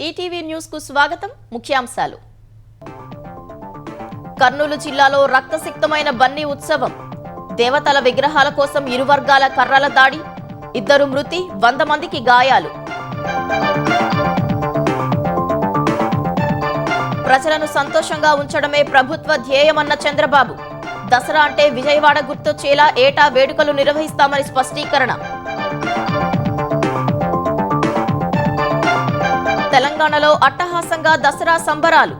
ETV news కు స్వాగతం. ముఖ్యాంశాలు. కర్నూలు జిల్లాలో రక్తసిక్తమైన బన్నీ ఉత్సవం. దేవతల విగ్రహాల కోసం ఇరు వర్గాల కర్రల దాడి. 2 మృతి, 100 మందికి గాయాలు. ప్రజలను సంతోషంగా ఉంచడమే ప్రభుత్వ ధ్యేయమన్న చంద్రబాబు. దసరా అంటే విజయవాడ గుర్తొచ్చేలా ఏటా వేడుకలు నిర్వహిస్తామని స్పష్టీకరణ. తెలంగాణలో అట్టహాసంగా దసరా సంబరాలు.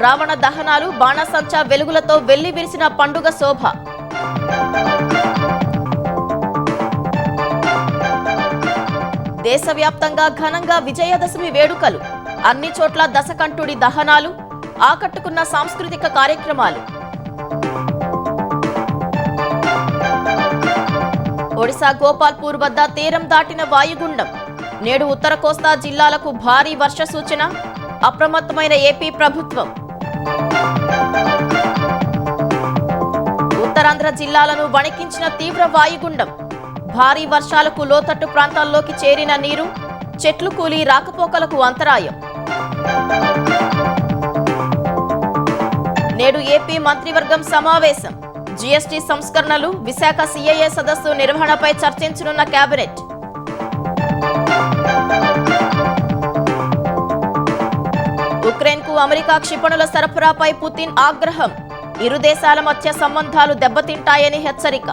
రావణ దహనాలు, బాణసంచా వెలుగులతో వెల్లివిరిసిన పండుగ శోభ. దేశవ్యాప్తంగా ఘనంగా విజయదశమి వేడుకలు. అన్ని చోట్ల దశకంఠుడి దహనాలు, ఆకట్టుకున్న సాంస్కృతిక కార్యక్రమాలు. ఒడిశా గోపాల్పూర్ వద్ద తీరం దాటిన వాయుగుండం. నేడు ఉత్తర కోస్తా జిల్లాలకు భారీ వర్ష సూచన. అప్రమత్తమైన ఏపీ ప్రభుత్వం. ఉత్తరాంధ్ర జిల్లాలను వణికించిన తీవ్ర వాయుగుండం. భారీ వర్షాలకు లోతట్టు ప్రాంతాల్లోకి చేరిన నీరు. చెట్లు కూలి రాకపోకలకు అంతరాయం. నేడు ఏపీ మంత్రివర్గం సమావేశం. జీఎస్టీ సంస్కరణలు, విశాఖ సిఐఏ సదస్సు నిర్వహణపై చర్చించనున్న కేబినెట్. ఉక్రెయిన్కు అమెరికా క్షిపణుల సరఫరాపై పుతిన్ ఆగ్రహం. ఇరు దేశాల మధ్య సంబంధాలు దెబ్బతింటాయని హెచ్చరిక.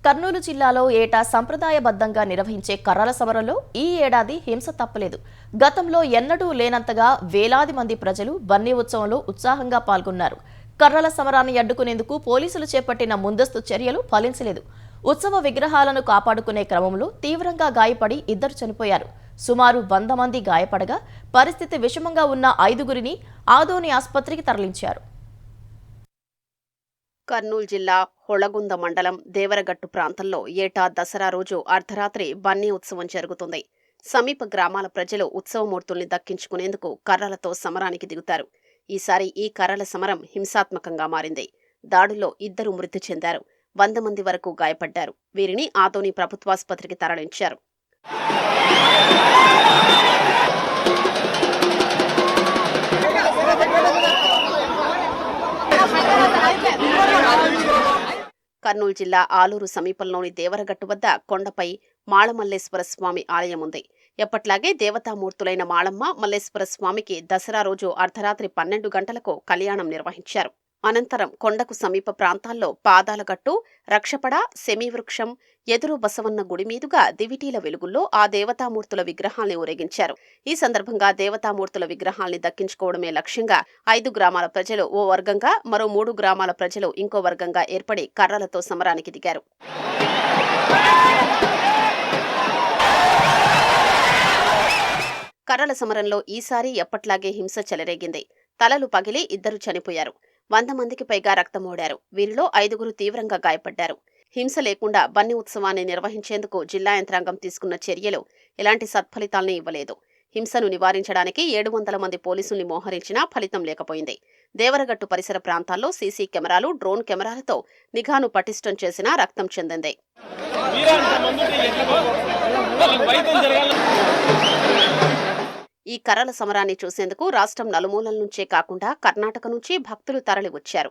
కర్నూలు జిల్లాలో ఏటా సంప్రదాయబద్ధంగా నిర్వహించే కర్రల సమరంలో ఈ ఏడాది హింస తప్పలేదు. గతంలో ఎన్నడూ లేనంతగా వేలాది మంది ప్రజలు బన్నీ ఉత్సవంలో ఉత్సాహంగా పాల్గొన్నారు. కర్రల సమరాన్ని అడ్డుకునేందుకు పోలీసులు చేపట్టిన ముందస్తు చర్యలు ఫలించలేదు. ఉత్సవ విగ్రహాలను కాపాడుకునే క్రమంలో తీవ్రంగా గాయపడి 2 చనిపోయారు. సుమారు 100 మంది గాయపడగా పరిస్థితి విషమంగా ఉన్న 5గురిని ఆదోని ఆసుపత్రికి తరలించారు. కర్నూలు జిల్లా హొళగుంద మండలం దేవరగట్టు ప్రాంతంలో ఏటా దసరా రోజు అర్ధరాత్రి బన్నీ ఉత్సవం జరుగుతుంది. సమీప గ్రామాల ప్రజలు ఉత్సవమూర్తుల్ని దక్కించుకునేందుకు కర్రలతో సమరానికి దిగుతారు. ఈసారి ఈ కర్రల సమరం హింసాత్మకంగా మారింది. దాడుల్లో 2 మృతి చెందారు. 100 మంది వరకు గాయపడ్డారు. వీరిని ఆదోని ప్రభుత్వాసుపత్రికి తరలించారు. కర్నూలు జిల్లా ఆలూరు సమీపంలోని దేవరగట్టు వద్ద కొండపై మాళమల్లేశ్వర స్వామి ఆలయం ఉంది. ఎప్పట్లాగే దేవతామూర్తులైన మాళమ్మ మల్లేశ్వర స్వామికి దసరా రోజు అర్ధరాత్రి 12 గంటలకు కళ్యాణం నిర్వహించారు. అనంతరం కొండకు సమీప ప్రాంతాల్లో పాదాలగట్టు, రక్షపడ, సెమీవృక్షం, ఎదురు బసవన్న గుడి మీదుగా దివిటీల వెలుగుల్లో ఆ దేవతామూర్తుల విగ్రహాల్ని ఊరేగించారు. ఈ సందర్భంగా దేవతామూర్తుల విగ్రహాల్ని దక్కించుకోవడమే లక్ష్యంగా 5 గ్రామాల ప్రజలు ఓ వర్గంగా, మరో 3 గ్రామాల ప్రజలు ఇంకో వర్గంగా ఏర్పడి కర్రలతో సమరానికి దిగారు. కర్రల సమరంలో ఈసారి ఎప్పట్లాగే హింస చెలరేగింది. తలలు పగిలి 2 చనిపోయారు. 100 మందికి పైగా రక్తమోడారు. వీరిలో 5గురు తీవ్రంగా గాయపడ్డారు. హింస లేకుండా బన్నీ ఉత్సవాన్ని నిర్వహించేందుకు జిల్లా యంత్రాంగం తీసుకున్న చర్యలు ఎలాంటి సత్ఫలితాల్ని ఇవ్వలేదు. హింసను నివారించడానికి 700 మంది పోలీసుల్ని మోహరించినా ఫలితం లేకపోయింది. దేవరగట్టు పరిసర ప్రాంతాల్లో సీసీ కెమెరాలు, డ్రోన్ కెమెరాలతో నిఘాను పటిష్టం చేసినా రక్తం చెందింది. ఈ కర్రల సమరాన్ని చూసేందుకు రాష్ట్రం నలుమూలల నుంచే కాకుండా కర్ణాటక నుంచి భక్తులు తరలి వచ్చారు.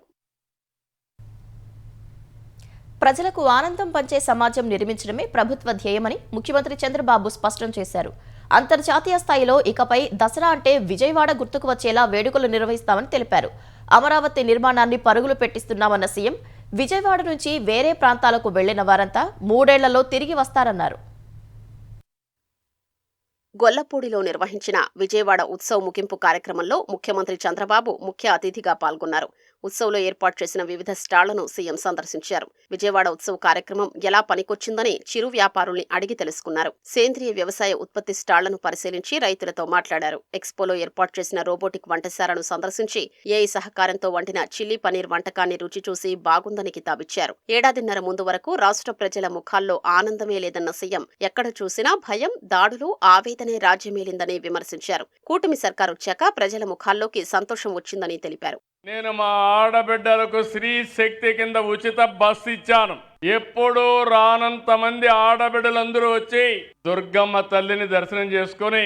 ప్రజలకు ఆనందం పంచే సమాజం నిర్మించడమే ప్రభుత్వ ధ్యేయమని ముఖ్యమంత్రి చంద్రబాబు స్పష్టం చేశారు. అంతర్జాతీయ స్థాయిలో ఇకపై దసరా అంటే విజయవాడ గుర్తుకు వచ్చేలా వేడుకలు నిర్వహిస్తామని తెలిపారు. అమరావతి నిర్మాణాన్ని పరుగులు పెట్టిస్తున్నామన్న సీఎం విజయవాడ నుంచి వేరే ప్రాంతాలకు వెళ్లిన వారంతా 3 ఏళ్లలో తిరిగి వస్తారన్నారు. గొల్లపూడిలో నిర్వహించిన విజయవాడ ఉత్సవ ముగింపు కార్యక్రమంలో ముఖ్యమంత్రి చంద్రబాబు ముఖ్య అతిథిగా పాల్గొన్నారు. ఉత్సవంలో ఏర్పాటు చేసిన వివిధ స్టాళ్లను సీఎం సందర్శించారు. విజయవాడ ఉత్సవ కార్యక్రమం ఎలా పనికొచ్చిందని చిరు వ్యాపారుల్ని అడిగి తెలుసుకున్నారు. సేంద్రియ వ్యవసాయ ఉత్పత్తి స్టాళ్లను పరిశీలించి రైతులతో మాట్లాడారు. ఎక్స్పోలో ఏర్పాటు చేసిన రోబోటిక్ వంటశాలను సందర్శించి ఏఐ సహకారంతో వండిన చిల్లీ పనీర్ వంటకాన్ని రుచి చూసి బాగుందని కితాబిచ్చారు. 1.5 ముందు వరకు రాష్ట్ర ప్రజల ముఖాల్లో ఆనందమే లేదన్న సీఎం ఎక్కడ చూసినా భయం, దాడులు, ఆవేదనే రాజ్యమేలిందని విమర్శించారు. కూటమి సర్కారు వచ్చాక ప్రజల ముఖాల్లోకి సంతోషం వచ్చిందని తెలిపారు. నేను మా ఆడబిడ్డలకు స్త్రీ శక్తి కింద ఉచిత బస్సు ఇచ్చాను. ఎప్పుడూ రానంత మంది ఆడబిడ్డలందరూ వచ్చి దుర్గమ్మ తల్లిని దర్శనం చేసుకుని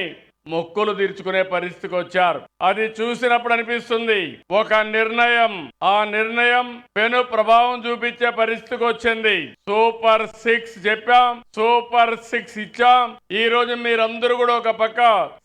మొక్కులు తీర్చుకునే పరిస్థితికి వచ్చారు. అది చూసినప్పుడు అనిపిస్తుంది ఒక నిర్ణయం, ఆ నిర్ణయం పెను ప్రభావం చూపించే పరిస్థితికి వచ్చింది. సూపర్ 6 చెప్పాం, సూపర్ 6 ఇచ్చాం. ఈ రోజు మీరందరూ కూడా ఒక పక్క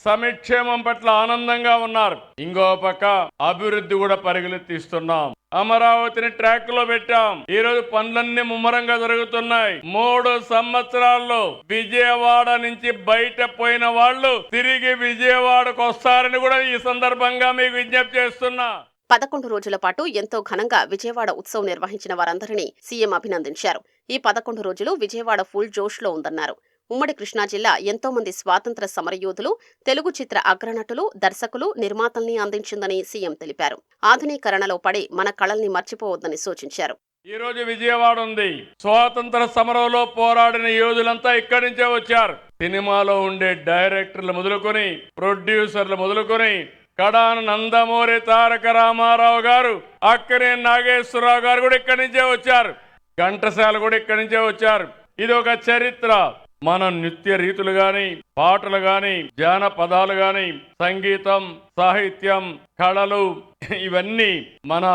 సంక్షేమం పట్ల ఆనందంగా ఉన్నారు, ఇంకో పక్క అభివృద్ధి కూడా పరిగెత్తిస్తున్నాం. అమరావతిని ట్రాక్ లో పెట్టాం. ఈ రోజు పనులన్నీ ముమ్మరంగా జరుగుతున్నాయి. 3 సంవత్సరాల్లో విజయవాడ నుంచి బయట పోయిన వాళ్ళు తిరిగి విజయవాడకు వస్తారని కూడా ఈ సందర్భంగా మీకు విజ్ఞప్తి చేస్తున్నా. 11 రోజుల పాటు ఎంతో ఘనంగా విజయవాడ ఉత్సవం నిర్వహించిన వారందరినీ సీఎం అభినందించారు. ఈ 11 రోజులు విజయవాడ ఫుల్ జోష్ లో ఉందన్నారు. ఉమ్మడి కృష్ణా జిల్లా ఎంతో మంది స్వాతంత్ర సమరయోధులు, తెలుగు చిత్ర అగ్రనటులు, దర్శకులు, నిర్మాతల్ని అందించిందని సీఎం తెలిపారు. ఆధునీకరణలో పడి మన కళల్ని మర్చిపోవద్దని సూచించారు. ఈ రోజు విజయవాడ ఉంది. స్వాతంత్ర సమరంలో పోరాడిన యోధులంతా ఇక్కడి నుంచే వచ్చారు. సినిమాలో ఉండే డైరెక్టర్లు మొదలుకొని, ప్రొడ్యూసర్లు మొదలుకొని, కడాన నందమూరి తారక రామారావు గారు, అక్కినే నాగేశ్వరరావు గారు కూడా ఇక్కడి నుంచే వచ్చారు. ఘంటసాల కూడా ఇక్కడి నుంచే వచ్చారు. ఇది ఒక చరిత్ర. మన నృత్య రీతులు గాని, పాటలు గాని, జానపదాలు గాని, సంగీతం, సాహిత్యం, కళలు ఇవన్నీ మన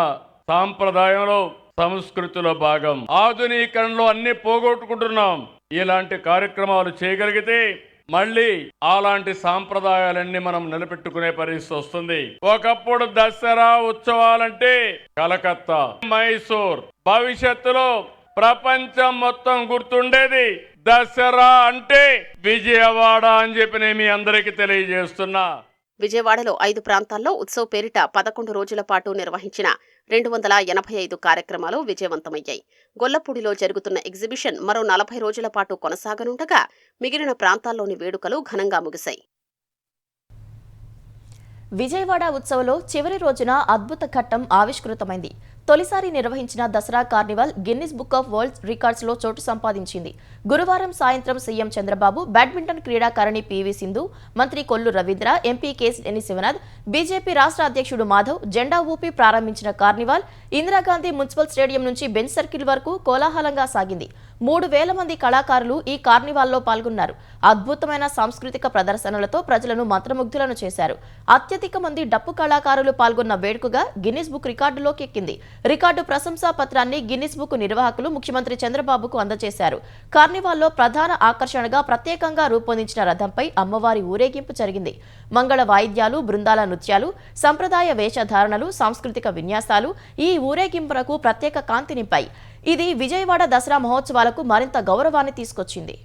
సాంప్రదాయంలో, సంస్కృతిలో భాగం. ఆధునీకరణలో అన్ని పోగొట్టుకుంటున్నాం. ఇలాంటి కార్యక్రమాలు చేయగలిగితే మళ్ళీ అలాంటి సాంప్రదాయాలన్నీ మనం నిలబెట్టుకునే పరిస్థితి వస్తుంది. ఒకప్పుడు దసరా ఉత్సవాలంటే కలకత్తా, మైసూర్, భవిష్యత్తులో ప్రపంచం మొత్తం గుర్తుండేది దసరా అంటే విజయవాడ అని చెప్పి నేను మీ అందరికీ తెలియజేస్తున్నా. విజయవాడలో 5 ప్రాంతాల్లో ఉత్సవ్ పేరిట 11 రోజుల పాటు నిర్వహించిన 285 కార్యక్రమాలు విజయవంతమయ్యాయి. గొల్లపూడిలో జరుగుతున్న ఎగ్జిబిషన్ మరో 40 రోజుల పాటు కొనసాగనుండగా మిగిలిన ప్రాంతాల్లోని వేడుకలు ఘనంగా ముగిశాయి. విజయవాడ ఉత్సవంలో చివరి రోజున అద్భుత ఘట్టం ఆవిష్కృతమైంది. తొలిసారి నిర్వహించిన Dasara carnival Guinness book of world records లో చోటు సంపాదించింది. గురువారం సాయంత్రం సీఎం చంద్రబాబు, బ్యాడ్మింటన్ క్రీడాకారిణి పివి సింధు, మంత్రి కొల్లు రవీంద్ర, ఎంపీ కేశినేని శివనాథ్, బీజేపీ రాష్ట్ర అధ్యక్షుడు మాధవ్ జెండా ఊపి ప్రారంభించిన కార్నివాల్ ఇందిరాగాంధీ మున్సిపల్ స్టేడియం నుంచి బెంచ్ సర్కిల్ వరకు కోలాహలంగా సాగింది. 3,000 మంది కళాకారులు ఈ కార్నివాల్లో పాల్గొన్నారు. అద్భుతమైన సాంస్కృతిక ప్రదర్శనలతో ప్రజలను మంత్రముగ్ధులను చేశారు. అత్యధిక మంది డప్పు కళాకారులు పాల్గొన్న వేడుకగా గిన్నిస్ బుక్ రికార్డులోకి ఎక్కింది. రికార్డు ప్రశంసా పత్రాన్ని గిన్నిస్ బుక్ నిర్వాహకులు ముఖ్యమంత్రి చంద్రబాబుకు అందజేశారు. కార్నివాల్లో ప్రధాన ఆకర్షణగా ప్రత్యేకంగా రూపొందించిన రథంపై అమ్మవారి ఊరేగింపు జరిగింది. మంగళ వాయిద్యాలు, బృందాల నృత్యాలు, సంప్రదాయ వేషధారణలు, సాంస్కృతిక విన్యాసాలు ఈ ఊరేగింపునకు ప్రత్యేక కాంతి నింపాయి. ఇది విజయవాడ దసరా మహోత్సవాలకు మరింత గౌరవాన్ని తీసుకొచ్చింది.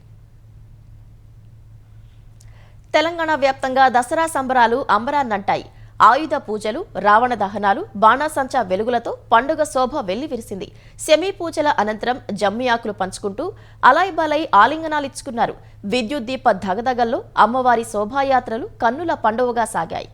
తెలంగాణ వ్యాప్తంగా దసరా సంబరాలు అంబరాన్నంటాయి. ఆయుధ పూజలు, రావణ దహనాలు, బాణాసంచా వెలుగులతో పండుగ శోభ వెల్లివిరిసింది. సెమీ పూజల అనంతరం జమ్మి ఆకులు పంచుకుంటూ అలాయిబాలై ఆలింగనాలిచ్చుకున్నారు. విద్యుత్ దీప దగదగల్లో అమ్మవారి శోభాయాత్రలు కన్నుల పండువగా సాగాయి.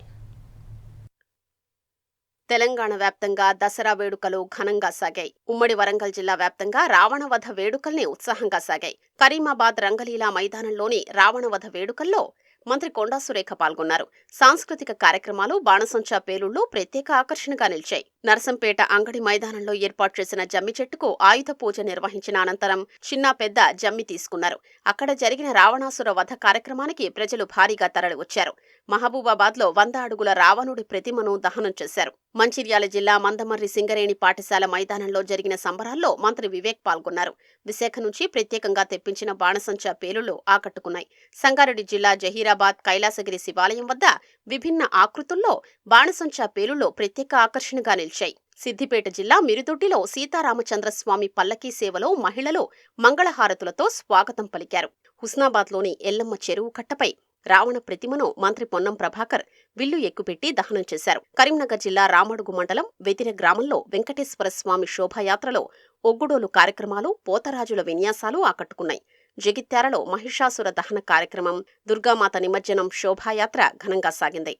తెలంగాణ వ్యాప్తంగా దసరా వేడుకలు ఘనంగా సాగాయి. ఉమ్మడి వరంగల్ జిల్లా వ్యాప్తంగా రావణవధ వేడుకల్ని ఉత్సాహంగా సాగాయి. కరీమాబాద్ రంగలీలా మైదానంలోని రావణవధ వేడుకల్లో మంత్రి కొండా సురేఖ పాల్గొన్నారు. సాంస్కృతిక కార్యక్రమాలు, బాణసంచా పేలుళ్లు ప్రత్యేక ఆకర్షణగా నిలిచాయి. నర్సంపేట అంగడి మైదానంలో ఏర్పాటు చేసిన జమ్మి చెట్టుకు ఆయుధ పూజ నిర్వహించిన అనంతరం చిన్న పెద్ద జమ్మి తీసుకున్నారు. అక్కడ జరిగిన రావణాసుర వధ కార్యక్రమానికి ప్రజలు భారీగా తరలివచ్చారు. మహబూబాబాద్ లో 100 అడుగుల రావణుడి ప్రతిమను దహనం చేశారు. మంచిర్యాల జిల్లా మందమర్రి సింగరేణి పాఠశాల మైదానంలో జరిగిన సంబరాల్లో మంత్రి వివేక్ పాల్గొన్నారు. విశాఖ నుంచి ప్రత్యేకంగా తెప్పించిన బాణసంచా పేలుళ్లు ఆకట్టుకున్నాయి. సంగారెడ్డి జిల్లా జహీరాబాద్ కైలాసగిరి శివాలయం వద్ద విభిన్న ఆకృతుల్లో బాణసంచా పేలుళ్లు ప్రత్యేక ఆకర్షణగా నిలిచాయి. సిద్దిపేట జిల్లా మిరుదొడ్డిలో సీతారామచంద్రస్వామి పల్లకీ సేవలో మహిళలు మంగళహారతులతో స్వాగతం పలికారు. హుస్నాబాద్లోని ఎల్లమ్మ చెరువు కట్టపై రావణ ప్రతిమను మంత్రి పొన్నం ప్రభాకర్ విల్లు ఎక్కుపెట్టి దహనం చేశారు. కరీంనగర్ జిల్లా రామడుగు మండలం వెతిర గ్రామంలో వెంకటేశ్వర స్వామి శోభాయాత్రలో ఒగ్గుడోలు కార్యక్రమాలు, పోతరాజుల విన్యాసాలు ఆకట్టుకున్నాయి. జగిత్యాలలో మహిషాసుర దహన కార్యక్రమం, దుర్గామాత నిమజ్జనం శోభాయాత్ర ఘనంగా సాగింది.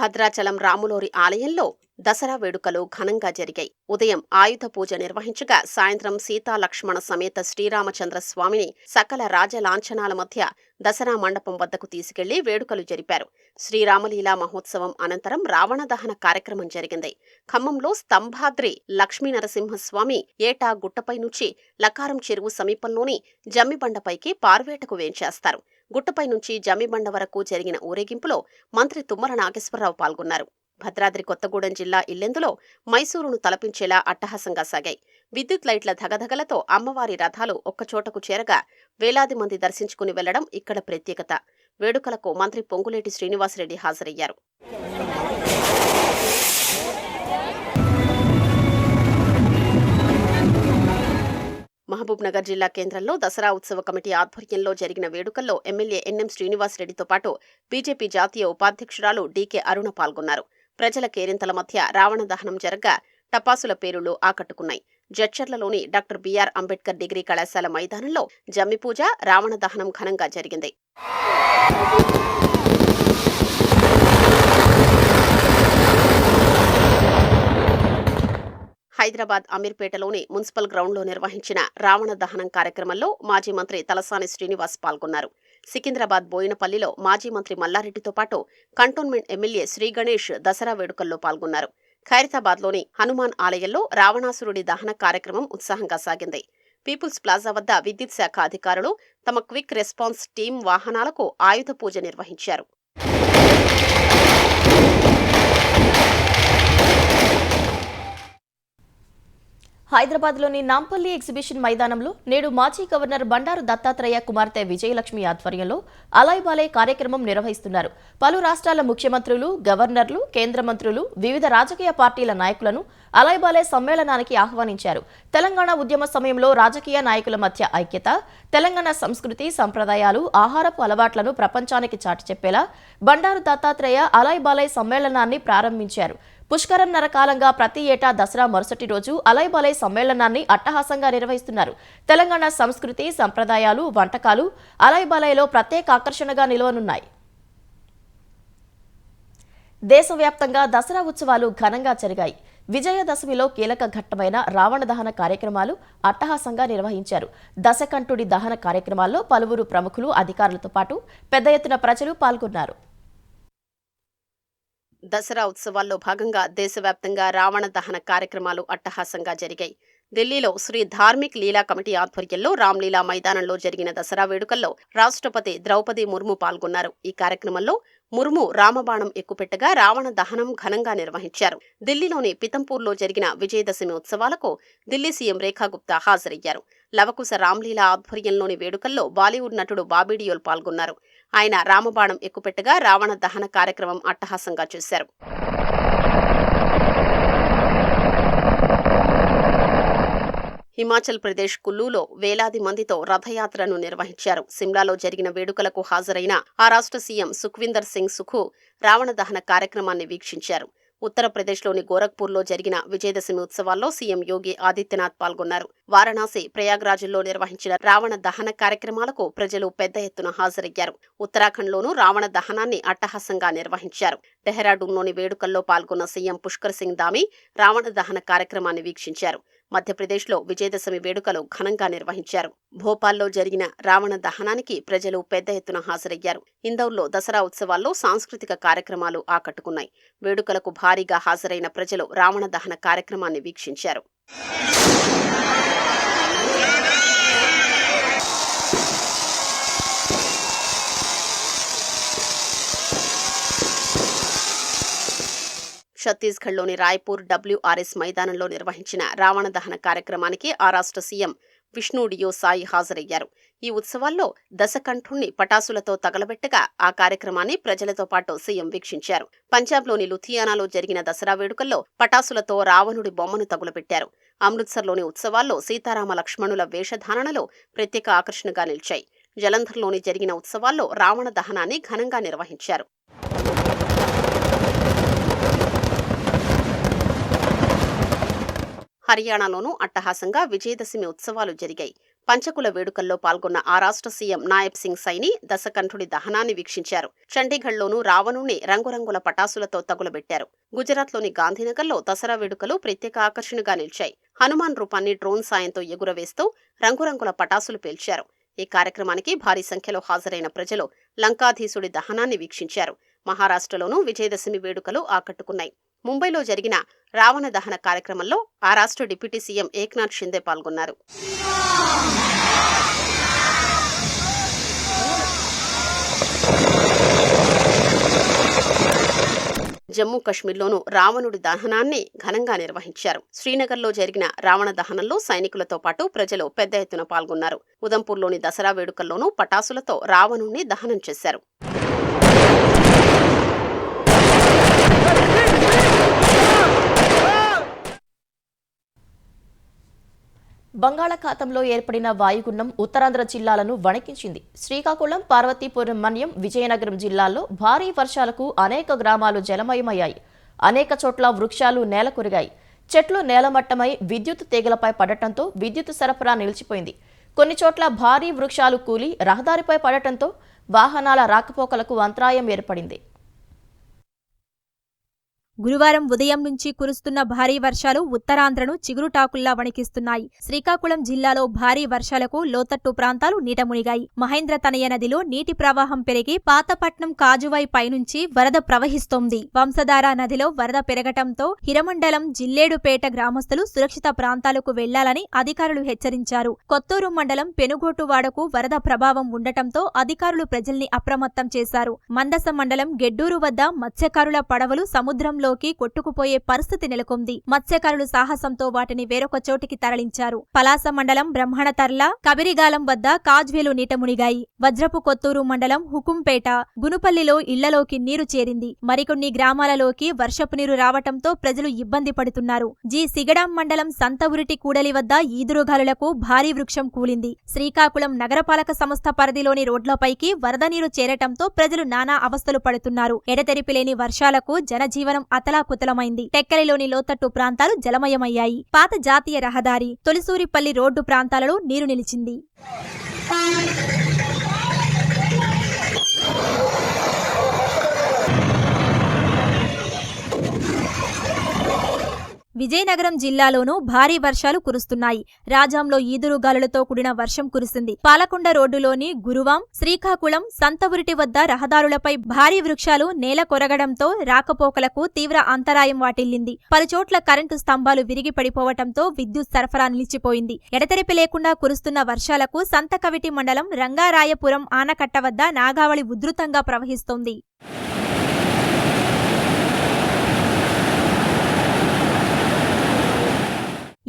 భద్రాచలం రాములోరి ఆలయంలో దసరా వేడుకలు ఘనంగా జరిగాయి. ఉదయం ఆయుధ పూజ నిర్వహించగా సాయంత్రం సీతా లక్ష్మణ సమేత శ్రీరామచంద్ర స్వామిని సకల రాజలాంఛనాల మధ్య దసరా మండపం వద్దకు తీసుకెళ్లి వేడుకలు జరిపారు. శ్రీరామలీలా మహోత్సవం అనంతరం రావణ దహన కార్యక్రమం జరిగింది. ఖమ్మంలో స్తంభాద్రి లక్ష్మీనరసింహస్వామి ఏటా గుట్టపై నుంచి లకారం చెరువు సమీపంలోని జమ్మిబండపైకి పార్వేటకు వేంచేస్తారు. గుట్టపై నుంచి జమ్మిబండ వరకు జరిగిన ఊరేగింపులో మంత్రి తుమ్మల నాగేశ్వరరావు పాల్గొన్నారు. భద్రాద్రి కొత్తగూడెం జిల్లా ఇల్లెందులో మైసూరును తలపించేలా అట్టహాసంగా సాగాయి. విద్యుత్ లైట్ల ధగధగలతో అమ్మవారి రథాలు ఒక్కచోటకు చేరగా వేలాది మంది దర్శించుకుని వెళ్లడం ఇక్కడ ప్రత్యేకత. వేడుకలకు మంత్రి పొంగులేటి శ్రీనివాసరెడ్డి హాజరయ్యారు. మహబూబ్నగర్ జిల్లా కేంద్రంలో దసరా ఉత్సవ కమిటీ ఆధ్వర్యంలో జరిగిన వేడుకల్లో ఎమ్మెల్యే ఎన్ఎం శ్రీనివాసరెడ్డితో పాటు బీజేపీ జాతీయ ఉపాధ్యక్షురాలు డీకే అరుణ పాల్గొన్నారు. ప్రజల కేరింతల మధ్య రావణ దహనం జరగ్గా టపాసుల పేరులు ఆకట్టుకున్నాయి. జడ్చర్లలోని డాక్టర్ బిఆర్ అంబేద్కర్ డిగ్రీ కళాశాల మైదానంలో జమ్మిపూజ, రావణ దహనం ఘనంగా జరిగింది. హైదరాబాద్ అమీర్పేటలోని మున్సిపల్ గ్రౌండ్లో నిర్వహించిన రావణ దహనం కార్యక్రమంలో మాజీ మంత్రి తలసాని శ్రీనివాస్ పాల్గొన్నారు. సికింద్రాబాద్ బోయినపల్లిలో మాజీ మంత్రి మల్లారెడ్డితో పాటు కంటోన్మెంట్ ఎమ్మెల్యే శ్రీ గణేష్ దసరా వేడుకల్లో పాల్గొన్నారు. ఖైరతాబాద్లోని హనుమాన్ ఆలయంలో రావణాసురుడి దహన కార్యక్రమం ఉత్సాహంగా సాగింది. పీపుల్స్ ప్లాజా వద్ద విద్యుత్ శాఖ అధికారులు తమ క్విక్ రెస్పాన్స్ టీం వాహనాలకు ఆయుధ పూజ నిర్వహించారు. హైదరాబాద్లోని నాంపల్లి ఎగ్జిబిషన్ మైదానంలో నేడు మాజీ గవర్నర్ బండారు దత్తాత్రేయ కుమార్తె విజయలక్ష్మి ఆధ్వర్యంలో అలాయ్బాలే కార్యక్రమం నిర్వహిస్తున్నారు. పలు రాష్ట్రాల ముఖ్యమంత్రులు, గవర్నర్లు, కేంద్ర మంత్రులు, వివిధ రాజకీయ పార్టీల నాయకులను అలాయ్బాలే సమ్మేళనానికి ఆహ్వానించారు. తెలంగాణ ఉద్యమ సమయంలో రాజకీయ నాయకుల మధ్య ఐక్యత, తెలంగాణ సంస్కృతి, సంప్రదాయాలు, ఆహారపు అలవాట్లను ప్రపంచానికి చాటి చెప్పేలా బండారు దత్తాత్రేయ అలాయ్బాలే సమ్మేళనాన్ని ప్రారంభించారు. పుష్కరన్నర కాలంగా ప్రతి ఏటా దసరా మరుసటి రోజు అలాయ్బాలే సమ్మేళనాన్ని అట్టహాసంగా నిర్వహిస్తున్నారు. తెలంగాణ సంస్కృతి, సంప్రదాయాలు, వంటకాలు అలాయ్బాలేలో ప్రత్యేక ఆకర్షణగా నిలవనున్నాయి. దేశవ్యాప్తంగా దసరా ఉత్సవాలు ఘనంగా జరిగాయి. విజయదశమిలో కీలక ఘట్టమైన రావణ దహన కార్యక్రమాలు అట్టహాసంగా నిర్వహించారు. దశకంఠుడి దహన కార్యక్రమాల్లో పలువురు ప్రముఖులు, అధికారులతో పాటు పెద్ద ఎత్తున ప్రజలు పాల్గొన్నారు. దసరా ఉత్సవాల్లో భాగంగా దేశవ్యాప్తంగా రావణ దహన కార్యక్రమాలు అట్టహాసంగా జరిగాయి. ఢిల్లీలో శ్రీ ధార్మిక్ లీలా కమిటీ ఆధ్వర్యంలో రామ్లీలా మైదానంలో జరిగిన దసరా వేడుకల్లో రాష్ట్రపతి ద్రౌపది ముర్ము పాల్గొన్నారు. ఈ కార్యక్రమంలో ముర్ము రామబాణం ఎక్కుపెట్టగా రావణ దహనం ఘనంగా నిర్వహించారు. ఢిల్లీలోని పితంపూర్లో జరిగిన విజయదశమి ఉత్సవాలకు ఢిల్లీ సీఎం రేఖా గుప్తా హాజరయ్యారు. లవకుశ రామ్లీలా ఆధ్వర్యంలోని వేడుకల్లో బాలీవుడ్ నటుడు బాబీ డియోల్ పాల్గొన్నారు. ఆయన రామబాణం ఎక్కుపెట్టగా రావణ దహన కార్యక్రమం అట్టహాసంగా చేశారు. హిమాచల్ ప్రదేశ్ కుల్లూలో వేలాది మందితో రథయాత్రను నిర్వహించారు. సిమ్లాలో జరిగిన వేడుకలకు హాజరైన ఆ రాష్ట్ర సీఎం సుఖ్వీందర్ సింగ్ సుఖు రావణ దహన కార్యక్రమాన్ని వీక్షించారు. ఉత్తరప్రదేశ్లోని గోరఖ్పూర్లో జరిగిన విజయదశమి ఉత్సవాల్లో సీఎం యోగి ఆదిత్యనాథ్ పాల్గొన్నారు. వారణాసి, ప్రయాగ్రాజ్లో నిర్వహించిన రావణ దహన కార్యక్రమాలకు ప్రజలు పెద్ద ఎత్తున హాజరయ్యారు. ఉత్తరాఖండ్లోనూ రావణ దహనాన్ని అట్టహాసంగా నిర్వహించారు. డెహ్రాడూన్లోని వేడుకల్లో పాల్గొన్న సీఎం పుష్కర్ సింగ్ ధామీ రావణ దహన కార్యక్రమాన్ని వీక్షించారు. మధ్యప్రదేశ్లో విజయదశమి వేడుకలు ఘనంగా నిర్వహించారు. భోపాల్లో జరిగిన రావణ దహనానికి ప్రజలు పెద్ద ఎత్తున హాజరయ్యారు. ఇందౌర్లో దసరా ఉత్సవాల్లో సాంస్కృతిక కార్యక్రమాలు ఆకట్టుకున్నాయి. వేడుకలకు భారీగా హాజరైన ప్రజలు రావణ దహన కార్యక్రమాన్ని వీక్షించారు. ఛత్తీస్గఢ్లోని రాయ్పూర్ డబ్ల్యూఆర్ఎస్ మైదానంలో నిర్వహించిన రావణ దహన కార్యక్రమానికి ఆ రాష్ట్ర సీఎం విష్ణు డియో సాయి హాజరయ్యారు. ఈ ఉత్సవాల్లో దశకంఠుణ్ణి పటాసులతో తగలబెట్టగా ఆ కార్యక్రమాన్ని ప్రజలతో పాటు సీఎం వీక్షించారు. పంజాబ్లోని లుధియానాలో జరిగిన దసరా వేడుకల్లో పటాసులతో రావణుడి బొమ్మను తగులబెట్టారు. అమృత్సర్లోని ఉత్సవాల్లో సీతారామ లక్ష్మణుల వేషధారణలు ప్రత్యేక ఆకర్షణగా నిలిచాయి. జలంధర్లోని జరిగిన ఉత్సవాల్లో రావణ దహనాన్ని ఘనంగా నిర్వహించారు. హర్యానాలోనూ అట్టహాసంగా విజయదశమి ఉత్సవాలు జరిగాయి. పంచకుల వేడుకల్లో పాల్గొన్న ఆ రాష్ట్ర సీఎం నాయబ్ సింగ్ సైని దశకంఠుడి దహనాన్ని వీక్షించారు. చండీగఢ్లోనూ రావణుణ్ణి రంగురంగుల పటాసులతో తగులబెట్టారు. గుజరాత్లోని గాంధీనగర్లో దసరా వేడుకలు ప్రత్యేక ఆకర్షణగా నిలిచాయి. హనుమాన్ రూపాన్ని డ్రోన్ సాయంతో ఎగురవేస్తూ రంగురంగుల పటాసులు పేల్చారు. ఈ కార్యక్రమానికి భారీ సంఖ్యలో హాజరైన ప్రజలు లంకాధీశుడి దహనాన్ని వీక్షించారు. మహారాష్ట్రలోనూ విజయదశమి వేడుకలు ఆకట్టుకున్నాయి. ముంబైలో జరిగిన రావణ దహన కార్యక్రమంలో ఆ రాష్ట్ర డిప్యూటీ సీఎం ఏక్నాథ్ షిందే పాల్గొన్నారు. జమ్మూ కశ్మీర్లోనూ రావణుడి దహనాన్ని ఘనంగా నిర్వహించారు. శ్రీనగర్లో జరిగిన రావణ దహనంలో సైనికులతో పాటు ప్రజలు పెద్ద ఎత్తున పాల్గొన్నారు. ఉదంపూర్లోని దసరా వేడుకల్లోనూ పటాసులతో రావణుణ్ణి దహనం చేశారు. బంగాళాఖాతంలో ఏర్పడిన వాయుగుండం ఉత్తరాంధ్ర జిల్లాలను వణికించింది. శ్రీకాకుళం, పార్వతీపురం మన్యం, విజయనగరం జిల్లాల్లో భారీ వర్షాలకు అనేక గ్రామాలు జలమయమయ్యాయి. అనేక చోట్ల వృక్షాలు నేలకొరిగాయి. చెట్లు నేలమట్టమై విద్యుత్ తీగలపై పడటంతో విద్యుత్ సరఫరా నిలిచిపోయింది. కొన్ని చోట్ల భారీ వృక్షాలు కూలి రహదారిపై పడటంతో వాహనాల రాకపోకలకు అంతరాయం ఏర్పడింది. గురువారం ఉదయం నుంచి కురుస్తున్న భారీ వర్షాలు ఉత్తరాంధ్రను చిగురుటాకుల్లా వణికిస్తున్నాయి. శ్రీకాకుళం జిల్లాలో భారీ వర్షాలకు లోతట్టు ప్రాంతాలు నీటమునిగాయి. మహేంద్ర తనయ నదిలో నీటి ప్రవాహం పెరిగి పాతపట్నం కాజువై పైనుంచి వరద ప్రవహిస్తోంది. వంశధార నదిలో వరద పెరగటంతో హిరమండలం జిల్లేడుపేట గ్రామస్తులు సురక్షిత ప్రాంతాలకు వెళ్లాలని అధికారులు హెచ్చరించారు. కొత్తూరు మండలం పెనుగోటువాడకు వరద ప్రభావం ఉండటంతో అధికారులు ప్రజల్ని అప్రమత్తం చేశారు. మందస మండలం గెడ్డూరు వద్ద మత్స్యకారుల పడవలు సముద్రంలో కొట్టుకుపోయే పరిస్థితి నెలకొంది. మత్స్యకారులు సాహసంతో వాటిని వేరొక చోటికి తరలించారు. పలాస మండలం బ్రహ్మణతర్ల, కబిరిగాలం వద్ద కాజ్వేలు నీట మునిగాయి. వజ్రపు కొత్తూరు మండలం హుకుంపేట, గునుపల్లిలో ఇళ్లలోకి నీరు చేరింది. మరికొన్ని గ్రామాలలోకి వర్షపు నీరు రావటంతో ప్రజలు ఇబ్బంది పడుతున్నారు. సిగడాం మండలం సంతవురిటి కూడలి వద్ద ఈదురుగాలులకు భారీ వృక్షం కూలింది. శ్రీకాకుళం నగరపాలక సంస్థ పరిధిలోని రోడ్లపైకి వరద నీరు చేరటంతో ప్రజలు నానా అవస్థలు పడుతున్నారు. ఎడతెరిపిలేని వర్షాలకు జనజీవనం అతలాకుతలమైంది. టెక్కలిలోని లోతట్టు ప్రాంతాలు జలమయమయ్యాయి. పాత జాతీయ రహదారి, తొలిసూరిపల్లి రోడ్డు ప్రాంతాలలో నీరు నిలిచింది. విజయనగరం జిల్లాలోనూ భారీ వర్షాలు కురుస్తున్నాయి. రాజాంలో ఈదురుగాలులతో కూడిన వర్షం కురిసింది. పాలకొండ రోడ్డులోని గురువాం, శ్రీకాకుళం, సంతవురిటి వద్ద రహదారులపై భారీ వృక్షాలు నేల కొరగడంతో రాకపోకలకు తీవ్ర అంతరాయం వాటిల్లింది. పలుచోట్ల కరెంటు స్తంభాలు విరిగి పడిపోవటంతో విద్యుత్ సరఫరా నిలిచిపోయింది. ఎడతెరిపి లేకుండా కురుస్తున్న వర్షాలకు సంతకవిటి మండలం రంగారాయపురం ఆనకట్ట వద్ద నాగావళి ఉధృతంగా ప్రవహిస్తోంది.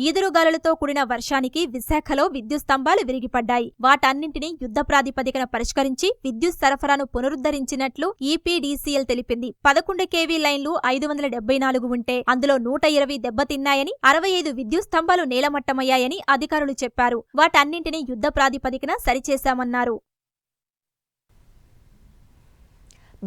ఈదురుగాలులతో కూడిన వర్షానికి విశాఖలో విద్యుత్ స్తంభాలు విరిగిపడ్డాయి. వాటన్నింటినీ యుద్ధ ప్రాతిపదికన పరిష్కరించి విద్యుత్ సరఫరాను పునరుద్ధరించినట్లు ఈపీడీసీఎల్ తెలిపింది. 11 కేవీ లైన్లు 574 ఉంటే అందులో 120 దెబ్బతిన్నాయని, 65 విద్యుత్ స్తంభాలు నేలమట్టమయ్యాయని అధికారులు చెప్పారు. వాటన్నింటినీ యుద్ధ ప్రాతిపదికన సరిచేశామన్నారు.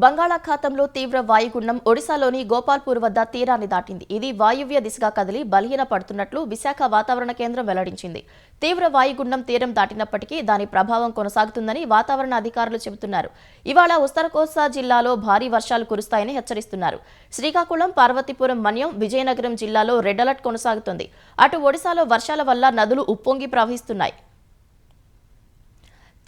బంగాళాఖాతంలో తీవ్ర వాయుగుండం ఒడిశాలోని గోపాల్పూర్ వద్ద తీరాన్ని దాటింది. ఇది వాయువ్య దిశగా కదిలి బలహీన పడుతున్నట్లు విశాఖ వాతావరణ కేంద్రం వెల్లడించింది. తీవ్ర వాయుగుండం తీరం దాటినప్పటికీ దాని ప్రభావం కొనసాగుతుందని వాతావరణ అధికారులు చెబుతున్నారు. ఇవాళ ఉత్తర కోస్తా జిల్లాలో భారీ వర్షాలు కురుస్తాయని హెచ్చరిస్తున్నారు. శ్రీకాకుళం, పార్వతీపురం మన్యం, విజయనగరం జిల్లాలో రెడ్ అలర్ట్ కొనసాగుతుంది. అటు ఒడిశాలో వర్షాల వల్ల నదులు ఉప్పొంగి ప్రవహిస్తున్నాయి.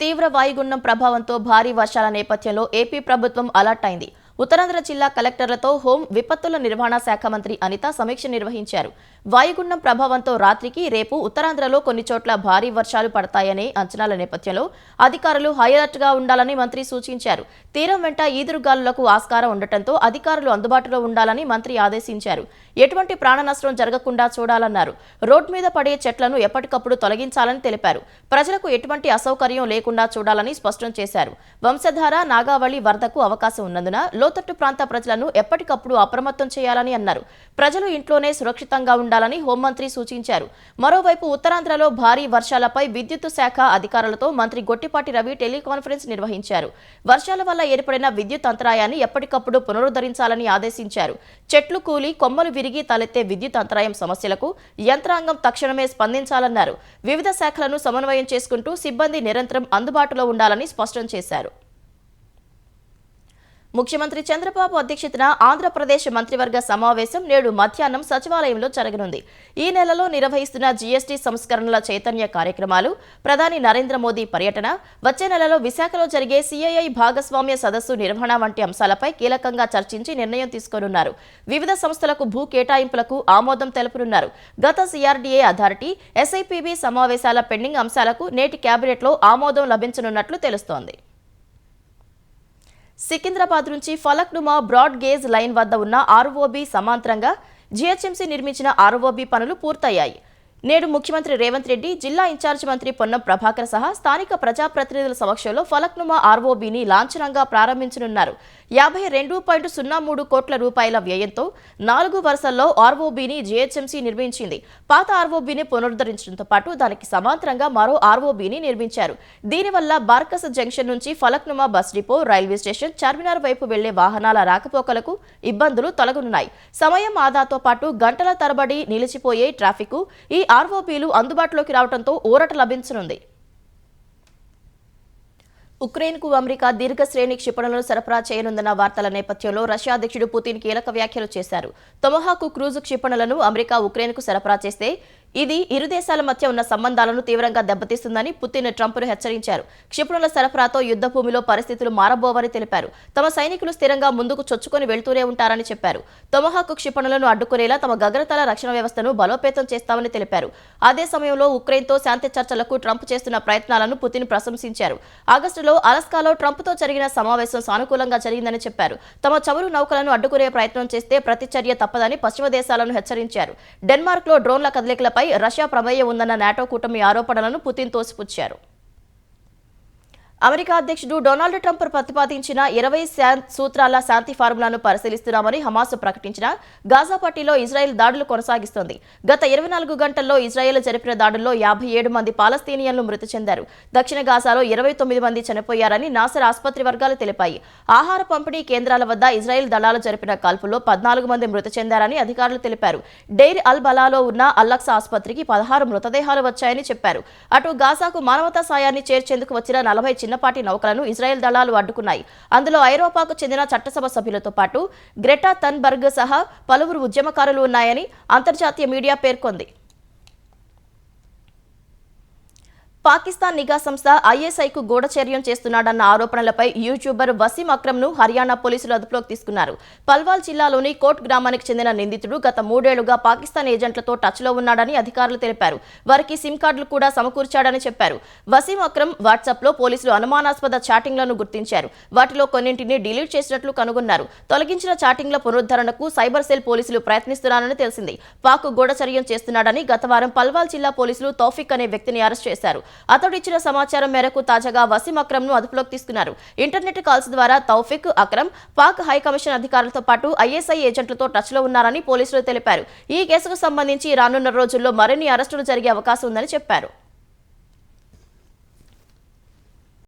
తీవ్ర వాయుగుండం ప్రభావంతో భారీ వర్షాల నేపథ్యంలో ఏపీ ప్రభుత్వం అలర్ట్ అయింది. ఉత్తరాంధ్ర జిల్లా కలెక్టర్లతో హోం, విపత్తుల నిర్వహణ శాఖ మంత్రి అనిత సమీక్ష నిర్వహించారు. వాయుగుండం ప్రభావంతో రాత్రికి, రేపు ఉత్తరాంధ్రలో కొన్ని చోట్ల భారీ వర్షాలు పడతాయనే అంచనాల నేపథ్యంలో అధికారులు హైఅలర్ట్గా ఉండాలని మంత్రి సూచించారు. తీరం వెంట ఈదురుగాలులకు ఆస్కారం ఉండటంతో అధికారులు అందుబాటులో ఉండాలని మంత్రి ఆదేశించారు. ఎటువంటి ప్రాణ నష్టం జరగకుండా చూడాలన్నారు. రోడ్ మీద పడే చెట్లను ఎప్పటికప్పుడు తొలగించాలని తెలిపారు. ప్రజలకు ఎటువంటి అసౌకర్యం లేకుండా చూడాలని స్పష్టం చేశారు. వంశధార, నాగావళి వరదకు అవకాశం ఉన్నందున లోతట్టు ప్రాంత ప్రజలను ఎప్పటికప్పుడు అప్రమత్తం చేయాలని అన్నారు. ప్రజలు ఇంట్లోనే సురక్షితంగా ఉండాలని హోంమంత్రి సూచించారు. మరోవైపు ఉత్తరాంధ్రలో భారీ వర్షాలపై విద్యుత్ శాఖ అధికారులతో మంత్రి గొట్టిపాటి రవి టెలికాన్ఫరెన్స్ నిర్వహించారు. వర్షాల వల్ల ఏర్పడిన విద్యుత్ అంతరాయాన్ని ఎప్పటికప్పుడు పునరుద్ధరించాలని ఆదేశించారు. చెట్లు కూలి కొమ్మలు విరిగి తలెత్తే విద్యుత్ అంతరాయం సమస్యలకు యంత్రాంగం తక్షణమే స్పందించాలన్నారు. వివిధ శాఖలను సమన్వయం చేసుకుంటూ సిబ్బంది నిరంతరం అందుబాటులో ఉండాలని స్పష్టం చేశారు. ముఖ్యమంత్రి చంద్రబాబు అధ్యక్షతన ఆంధ్రప్రదేశ్ మంత్రివర్గ సమావేశం నేడు మధ్యాహ్నం సచివాలయంలో జరగనుంది. ఈ నెలలో నిర్వహిస్తున్న జీఎస్టీ సంస్కరణల చైతన్య కార్యక్రమాలు, ప్రధాని నరేంద్ర మోదీ పర్యటన, వచ్చే నెలలో విశాఖలో జరిగే సిఐఐ భాగస్వామ్య సదస్సు నిర్వహణ వంటి అంశాలపై కీలకంగా చర్చించి నిర్ణయం తీసుకోనున్నారు. వివిధ సంస్థలకు భూ కేటాయింపులకు ఆమోదం తెలుపనున్నారు. గత సిఆర్డీఏ అథారిటీ, ఎస్ఐపిబి సమావేశాల పెండింగ్ అంశాలకు నేటి కేబినెట్లో ఆమోదం లభించనున్నట్లు తెలుస్తోంది. సికింద్రాబాద్ నుంచి ఫలక్నుమా బ్రాడ్ గేజ్ లైన్ వద్ద ఉన్న ఆర్ఓబి సమాంతరంగా జీహెచ్ఎంసీ నిర్మించిన ఆర్ఓబి పనులు పూర్తయ్యాయి. నేడు ముఖ్యమంత్రి రేవంత్ రెడ్డి, జిల్లా ఇన్ఛార్జి మంత్రి పొన్నం ప్రభాకర్ సహా స్థానిక ప్రజాప్రతినిధుల సమక్షంలో ఫలక్నుమా ఆర్ఓబిని లాంఛనంగా ప్రారంభించనున్నారు. 52.03 కోట్ల రూపాయల వ్యయంతో 4 వరుసల్లో ఆర్ఓబిని జీహెచ్ఎంసీ నిర్మించింది. పాత ఆర్ఓబిని పునరుద్ధరించడంతో పాటు దానికి సమాంతరంగా మరో ఆర్ఓబిని నిర్మించారు. దీనివల్ల బార్కస్ జంక్షన్ నుంచి Falaknuma bus depot, railway station, Charminar వైపు వెళ్లే వాహనాల రాకపోకలకు ఇబ్బందులు తొలగనున్నాయి. సమయం ఆదాతో పాటు గంటల తరబడి నిలిచిపోయే ట్రాఫిక్ ఈ ఆర్ఓబిలు అందుబాటులోకి రావడంతో ఊరట లభించనుంది. ఉక్రెయిన్కు అమెరికా దీర్ఘశ్రేణి క్షిపణులను సరఫరా చేయనుందన్న వార్తల నేపథ్యంలో రష్యా అధ్యక్షుడు పుతిన్ కీలక వ్యాఖ్యలు చేశారు. టొమహాక్ క్రూజ్ క్షిపణులను అమెరికా ఉక్రెయిన్కు సరఫరా చేస్తే ఇది ఇరు దేశాల మధ్య ఉన్న సంబంధాలను తీవ్రంగా దెబ్బతీస్తుందని పుతిన్ ట్రంప్ను హెచ్చరించారు. క్షిపణుల సరఫరాతో యుద్ధ భూమిలో పరిస్థితులు మారబోవని తెలిపారు. తమ సైనికులు స్థిరంగా ముందుకు చొచ్చుకొని వెళ్తూనే ఉంటారని చెప్పారు. టొమహాక్ క్షిపణులను అడ్డుకునేలా తమ గగనతల రక్షణ వ్యవస్థను బలోపేతం చేస్తామని తెలిపారు. అదే సమయంలో ఉక్రెయిన్తో శాంతి చర్చలకు ట్రంప్ చేస్తున్న ప్రయత్నాలను పుతిన్ ప్రశంసించారు. ఆగస్టులో అలస్కాలో ట్రంప్తో జరిగిన సమావేశం సానుకూలంగా జరిగిందని చెప్పారు. తమ చమురు నౌకలను అడ్డుకునే ప్రయత్నం చేస్తే ప్రతిచర్య తప్పదని పశ్చిమ దేశాలను హెచ్చరించారు. డెన్మార్క్లో డ్రోన్ల కదలికలపై రష్యా ప్రమేయం ఉందన్న నాటో కూటమి ఆరోపణలను పుతిన్ తోసిపుచ్చారు. అమెరికా అధ్యక్షుడు డొనాల్డ్ ట్రంప్ ప్రతిపాదించిన 20 సూత్రాల శాంతి ఫార్ములాను పరిశీలిస్తున్నామని హమాస్ ప్రకటించిన గాజా పట్టీలో ఇజ్రాయెల్ దాడులు కొనసాగిస్తోంది. గత 24 గంటల్లో ఇజ్రాయెల్ జరిపిన దాడుల్లో 57 మంది పాలస్తీనియన్లు మృతి చెందారు. దక్షిణ గాజాలో 29 మంది చనిపోయారని నాసర్ ఆసుపత్రి వర్గాలు తెలిపాయి. ఆహార పంపిణీ కేంద్రాల వద్ద ఇజ్రాయెల్ దళాలు జరిపిన కాల్పుల్లో 14 మంది మృతి చెందారని అధికారులు తెలిపారు. డెయిర్ అల్ బలాలో ఉన్న అల్లక్సా ఆసుపత్రికి 16 మృతదేహాలు వచ్చాయని చెప్పారు. అటు గాజాకు మానవతా సాయాన్ని చేర్చేందుకు వచ్చిన 40 చిన్నపాటి నౌకలను ఇజ్రాయెల్ దళాలు అడ్డుకున్నాయి. అందులో ఐరోపాకు చెందిన చట్టసభ సభ్యులతో పాటు గ్రెటా థన్బర్గ్ సహా పలువురు ఉద్యమకారులు ఉన్నాయని అంతర్జాతీయ మీడియా పేర్కొంది. పాకిస్తాన్ నిఘా సంస్థ ఐఎస్ఐకు గూఢచర్యం చేస్తున్నాడన్న ఆరోపణలపై యూట్యూబర్ వసీం అక్రమ్ను హర్యానా పోలీసులు అదుపులోకి తీసుకున్నారు. పల్వాల్ జిల్లాలోని కోట్ గ్రామానికి చెందిన నిందితుడు గత 3 ఏళ్లుగా పాకిస్తాన్ ఏజెంట్లతో టచ్లో ఉన్నాడని అధికారులు తెలిపారు. వారికి సిమ్ కార్డులు కూడా సమకూర్చాడని చెప్పారు. వసీం అక్రమ్ వాట్సాప్లో పోలీసులు అనుమానాస్పద చాటింగ్లను గుర్తించారు. వాటిలో కొన్నింటిని డిలీట్ చేసినట్లు కనుగొన్నారు. తొలగించిన చాటింగ్ల పునరుద్ధరణకు సైబర్ సెల్ పోలీసులు ప్రయత్నిస్తున్నారని తెలిసింది. పాక్ గూఢచర్యం చేస్తున్నాడని గత వారం పల్వాల్ జిల్లా పోలీసులు తౌఫిక్ అనే వ్యక్తిని అరెస్ట్ చేశారు. అతడు ఇచ్చిన సమాచారం మేరకు తాజాగా వసీం అక్రమ్ను అదుపులోకి తీసుకున్నారు. ఇంటర్నెట్ కాల్స్ ద్వారా తౌఫిక్, అక్రమ్ పాక్ హైకమిషన్ అధికారులతో పాటు ఐఎస్ఐ ఏజెంట్లతో టచ్లో ఉన్నారని పోలీసులు తెలిపారు. ఈ కేసుకు సంబంధించి రానున్న రోజుల్లో మరిన్ని అరెస్టులు జరిగే అవకాశం ఉందని చెప్పారు.